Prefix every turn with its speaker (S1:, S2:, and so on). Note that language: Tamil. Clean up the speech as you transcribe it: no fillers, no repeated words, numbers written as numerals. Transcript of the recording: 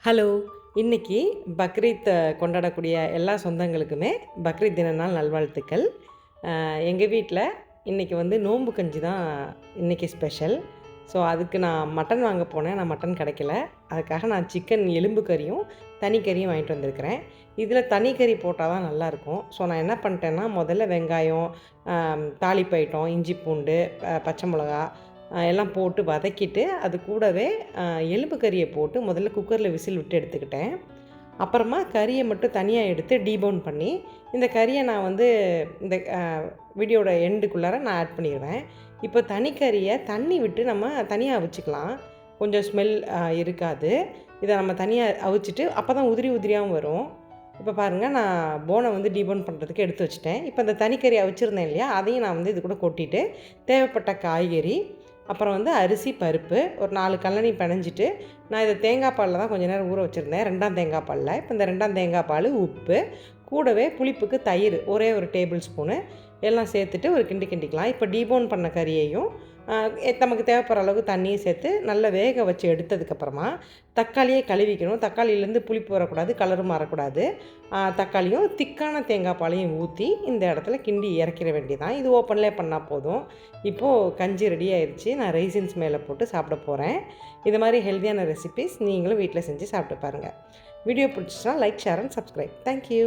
S1: ஹலோ! இன்னைக்கு பக்ரீத் கொண்டாடக்கூடிய எல்லா சொந்தங்களுக்குமே பக்ரீத் தின நாள் நல்வாழ்த்துக்கள். எங்க வீட்ல இன்னைக்கு வந்து நோம்பு கஞ்சி தான் இன்னைக்கு ஸ்பெஷல். ஸோ, அதுக்கு நான் மட்டன் வாங்க போனேன். நான் மட்டன் கிடைக்கல. அதுக்காக நான் சிக்கன் எலும்பு கறியும், தனி கறியும் வாங்கிட்டு வந்திருக்கிறேன். இதில தனி கறி போட்டா தான் நல்லாயிருக்கும். ஸோ, நான் என்ன பண்ணிட்டேன்னா, முதல்ல வெங்காயம், தாளிப்பு ஐட்டம், இஞ்சி, பூண்டு, பச்சை மிளகா எல்லாம் போட்டு வதக்கிட்டு, அது கூடவே எலும்பு கறிய போட்டு முதல்ல குக்கரில் விசில் விட்டு எடுத்துக்கிட்டேன். அப்புறமா கறிய மட்டும் தனியா எடுத்து டீபோன் பண்ணி, இந்த கறிய நான் வந்து இந்த வீடியோட எண்டுக்குள்ளார நான் ஆட் பண்ணிருவேன். இப்போ தனி கறிய தண்ணி விட்டு நம்ம தனியா அவிச்சுக்கலாம். கொஞ்சம் ஸ்மெல் இருக்காது. இத நம்ம தனியா அவிச்சுட்டு அப்ப தான் உதிரி உதிரியாவும் வரும். இப்போ பாருங்க, நான் போன வந்து டீபோன் பண்ணுறதுக்கு எடுத்து வச்சுட்டேன். இப்போ இந்த தனி கறி அவிச்சிருந்தேன் இல்லையா? அதையும் நான் வந்து இது கூட கொட்டிட்டு, தேவைப்பட்ட காய்கறி, அப்புறம் வந்து அரிசி, பருப்பு, ஒரு 4 கல்லணி பெனஞ்சிட்டு, நான் இத தேங்காய் பால்ல தான் கொஞ்ச நேரம் ஊற வச்சுருந்தேன். 2ஆம் தேங்காய் பால்ல. இப்போ இந்த 2ஆம் தேங்காய் பால், உப்பு, கூடவே புளிப்புக்கு தயிர் ஒரே ஒரு டேபிள் ஸ்பூனு எல்லாம் சேர்த்துட்டு ஒரு கிண்டி கிண்டிக்கலாம். இப்போ டீபோன் பண்ண கறியையும் நமக்கு தேவைப்படுற அளவுக்கு தண்ணியும் சேர்த்து நல்லா வேக வச்சு எடுத்ததுக்கப்புறமா தக்காளியே கழுவிக்கணும். தக்காளியிலேருந்து புளிப்பு வரக்கூடாது, கலரும் மாறக்கூடாது. தக்காளியும் திக்கான தேங்காய் பாலையும் ஊற்றி இந்த இடத்துல கிண்டி இறக்கிற வேண்டியதான். இது ஓப்பன்லேயே பண்ணால் போதும். இப்போது கஞ்சி ரெடி ஆயிடுச்சு. நான் ரைசின்ஸ் மேலே போட்டு சாப்பிட போகிறேன். இது மாதிரி ஹெல்த்தியான ரெசிபீஸ் நீங்களும் வீட்டில் செஞ்சு சாப்பிட்டு பாருங்கள். வீடியோ பிடிச்சிச்சுன்னா like, share and subscribe. Thank you.